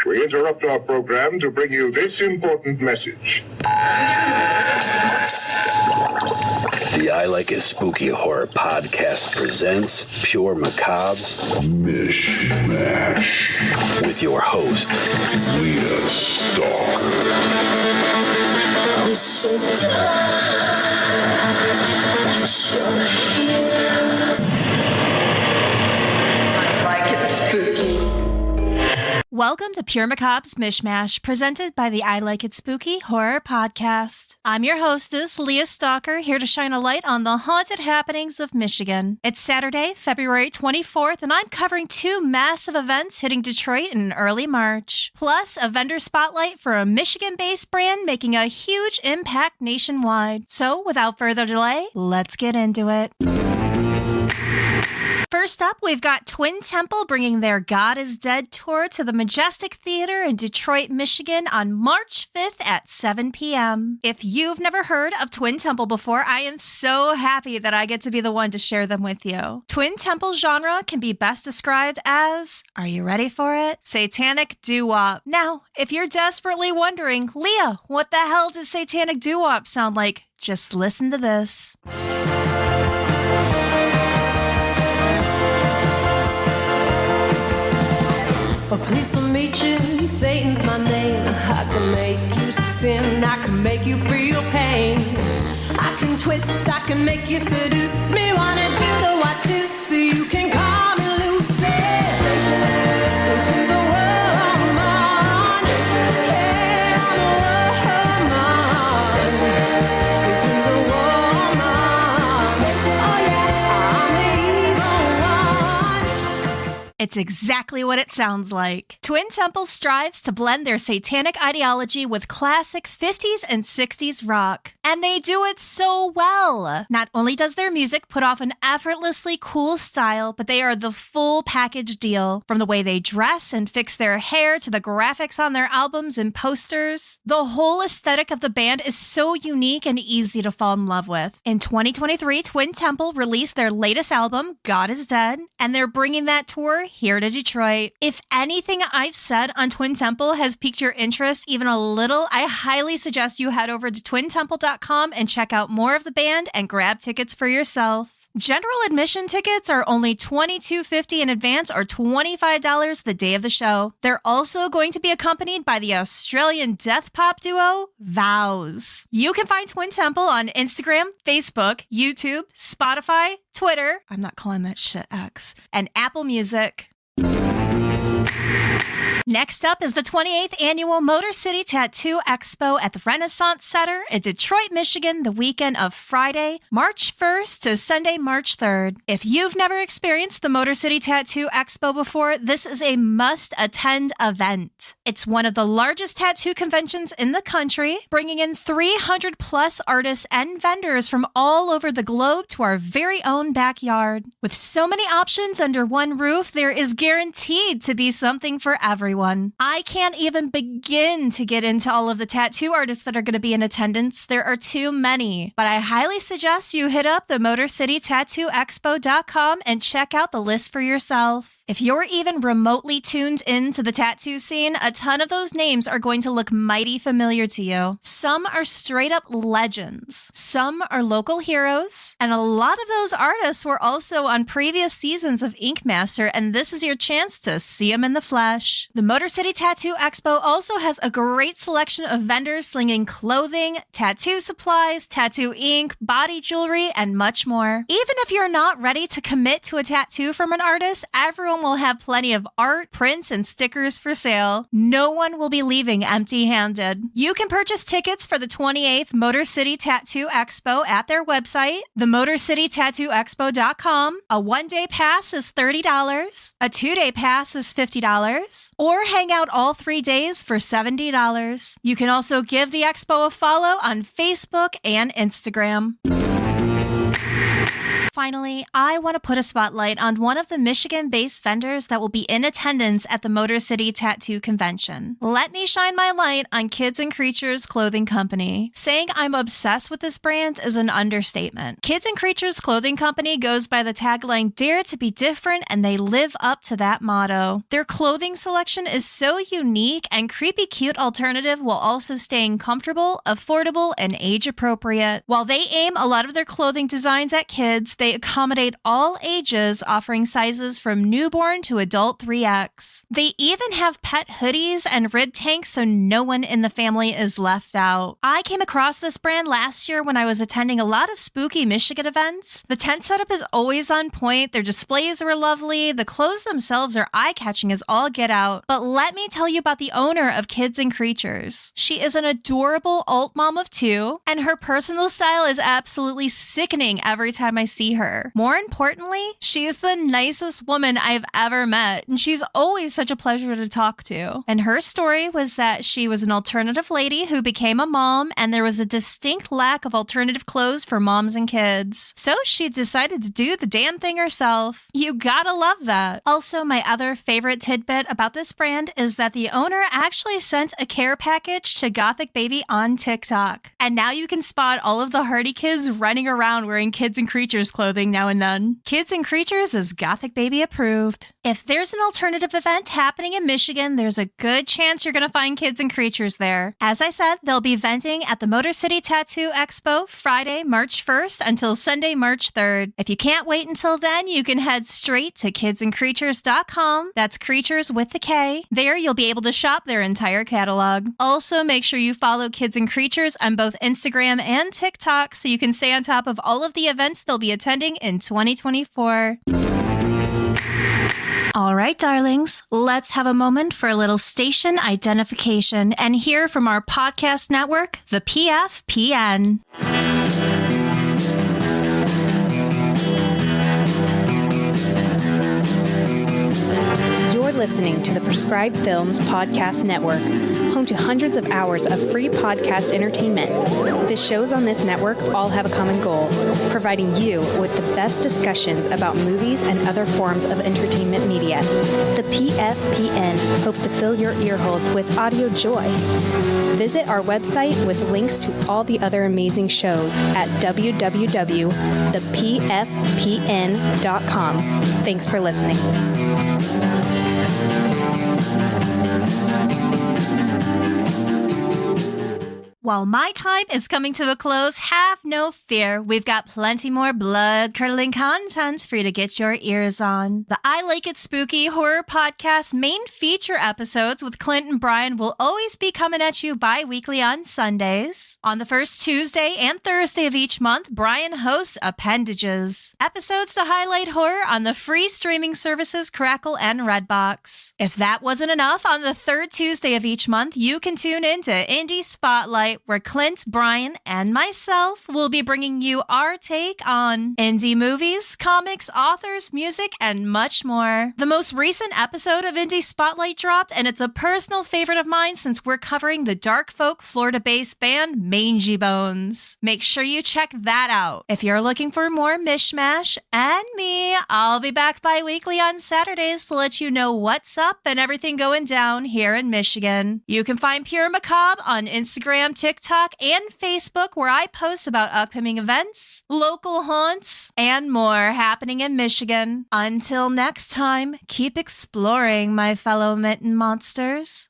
We interrupt our program to bring you this important message. The I Like It Spooky Horror Podcast presents Pure Macabre's Mich Mash with your host, Leah Stalker. I'm so glad that you're here. I like it spooky. Welcome to Pure Macabre's Mich Mash, presented by the I Like It Spooky Horror Podcast. I'm your hostess, Leah Stalker, here to shine a light on the haunted happenings of Michigan. It's Saturday, February 24th, and I'm covering two massive events hitting Detroit in early March. Plus, a vendor spotlight for a Michigan-based brand making a huge impact nationwide. So, without further delay, let's get into it. First up, we've got Twin Temple bringing their God is Dead tour to the Majestic Theater in Detroit, Michigan on March 5th at 7 p.m. If you've never heard of Twin Temple before, I am so happy that I get to be the one to share them with you. Twin Temple genre can be best described as, are you ready for it? Satanic doo-wop. Now, if you're desperately wondering, Leah, what the hell does satanic doo-wop sound like? Just listen to this. Oh, pleased to meet you, Satan's my name. I can make you sin, I can make you feel pain. I can twist, I can make you seduce me. Wanna do the what to see, you can call me Lucy. Satan's a woman, yeah, I'm a woman. Satan's a woman, oh yeah, I'm the evil one. It's exactly what it sounds like. Twin Temple strives to blend their satanic ideology with classic 50s and 60s rock. And they do it so well. Not only does their music put off an effortlessly cool style, but they are the full package deal. From the way they dress and fix their hair to the graphics on their albums and posters. The whole aesthetic of the band is so unique and easy to fall in love with. In 2023, Twin Temple released their latest album, God is Dead, and they're bringing that tour here to Detroit. If anything I've said on Twin Temple has piqued your interest even a little, I highly suggest you head over to twintemple.com and check out more of the band and grab tickets for yourself. General admission tickets are only $22.50 in advance or $25 the day of the show. They're also going to be accompanied by the Australian death pop duo, Vows. You can find Twin Temple on Instagram, Facebook, YouTube, Spotify, Twitter, I'm not calling that shit X, and Apple Music. Next up is the 28th annual Motor City Tattoo Expo at the Renaissance Center in Detroit, Michigan, the weekend of Friday, March 1st to Sunday, March 3rd. If you've never experienced the Motor City Tattoo Expo before, this is a must-attend event. It's one of the largest tattoo conventions in the country, bringing in 300 plus artists and vendors from all over the globe to our very own backyard. With so many options under one roof, there is guaranteed to be something for everyone. I can't even begin to get into all of the tattoo artists that are going to be in attendance. There are too many, but I highly suggest you hit up the MotorCityTattooExpo.com and check out the list for yourself. If you're even remotely tuned into the tattoo scene, a ton of those names are going to look mighty familiar to you. Some are straight up legends. Some are local heroes. And a lot of those artists were also on previous seasons of Ink Master, and this is your chance to see them in the flesh. The Motor City Tattoo Expo also has a great selection of vendors slinging clothing, tattoo supplies, tattoo ink, body jewelry, and much more. Even if you're not ready to commit to a tattoo from an artist, everyone will have plenty of art, prints, and stickers for sale. No one will be leaving empty-handed. You can purchase tickets for the 28th Motor City Tattoo Expo at their website, themotorcitytattooexpo.com. A one-day pass is $30, a two-day pass is $50, or hang out all 3 days for $70. You can also give the expo a follow on Facebook and Instagram. finally, I want to put a spotlight on one of the Michigan-based vendors that will be in attendance at the Motor City Tattoo Convention. Let me shine my light on Kids and Kreatures Clothing Company. Saying I'm obsessed with this brand is an understatement. Kids and Kreatures Clothing Company goes by the tagline, "Dare to be different," and they live up to that motto. Their clothing selection is so unique and creepy cute alternative while also staying comfortable, affordable, and age-appropriate. While they aim a lot of their clothing designs at kids, they accommodate all ages, offering sizes from newborn to adult 3X. They even have pet hoodies and rib tanks so no one in the family is left out. I came across this brand last year when I was attending a lot of spooky Michigan events. The tent setup is always on point, their displays are lovely, the clothes themselves are eye-catching as all get out. But let me tell you about the owner of Kids and Kreatures. She is an adorable alt mom of 2, and her personal style is absolutely sickening every time I see her. More importantly, she is the nicest woman I've ever met, and she's always such a pleasure to talk to. And her story was that she was an alternative lady who became a mom, and there was a distinct lack of alternative clothes for moms and kids. So she decided to do the damn thing herself. You gotta love that. Also, my other favorite tidbit about this brand is that the owner actually sent a care package to Gothic Baby on TikTok. And now you can spot all of the hardy kids running around wearing Kids and Kreatures clothing now and then. Kids and Kreatures is Gothic Baby approved. If there's an alternative event happening in Michigan, there's a good chance you're going to find Kids and Kreatures there. As I said, they'll be venting at the Motor City Tattoo Expo Friday, March 1st until Sunday, March 3rd. If you can't wait until then, you can head straight to kidsandkreatures.com. That's Kreatures with the K. There, you'll be able to shop their entire catalog. Also, make sure you follow Kids and Kreatures on both Instagram and TikTok so you can stay on top of all of the events they'll be attending in 2024. All right, darlings, let's have a moment for a little station identification and hear from our podcast network, the PFPN. You're listening to the Prescribed Films Podcast Network, home to hundreds of hours of free podcast entertainment. The shows on this network all have a common goal, providing you with the best discussions about movies and other forms of entertainment media. The PFPN hopes to fill your earholes with audio joy. Visit our website with links to all the other amazing shows at www.thepfpn.com. Thanks for listening. While my time is coming to a close, have no fear. We've got plenty more blood-curdling content for you to get your ears on. The I Like It Spooky Horror Podcast main feature episodes with Clint and Brian will always be coming at you bi-weekly on Sundays. On the first Tuesday and Thursday of each month, Brian hosts Appendages, episodes to highlight horror on the free streaming services Crackle and Redbox. If that wasn't enough, on the third Tuesday of each month, you can tune in to Indie Spotlight, where Clint, Brian, and myself will be bringing you our take on indie movies, comics, authors, music, and much more. The most recent episode of Indie Spotlight dropped, and it's a personal favorite of mine since we're covering the dark folk Florida-based band Mangy Bones. Make sure you check that out. If you're looking for more Mich Mash and me, I'll be back bi-weekly on Saturdays to let you know what's up and everything going down here in Michigan. You can find Pure MIcabre on Instagram, TikTok, and Facebook, where I post about upcoming events, local haunts, and more happening in Michigan. Until next time, keep exploring, my fellow mitten monsters.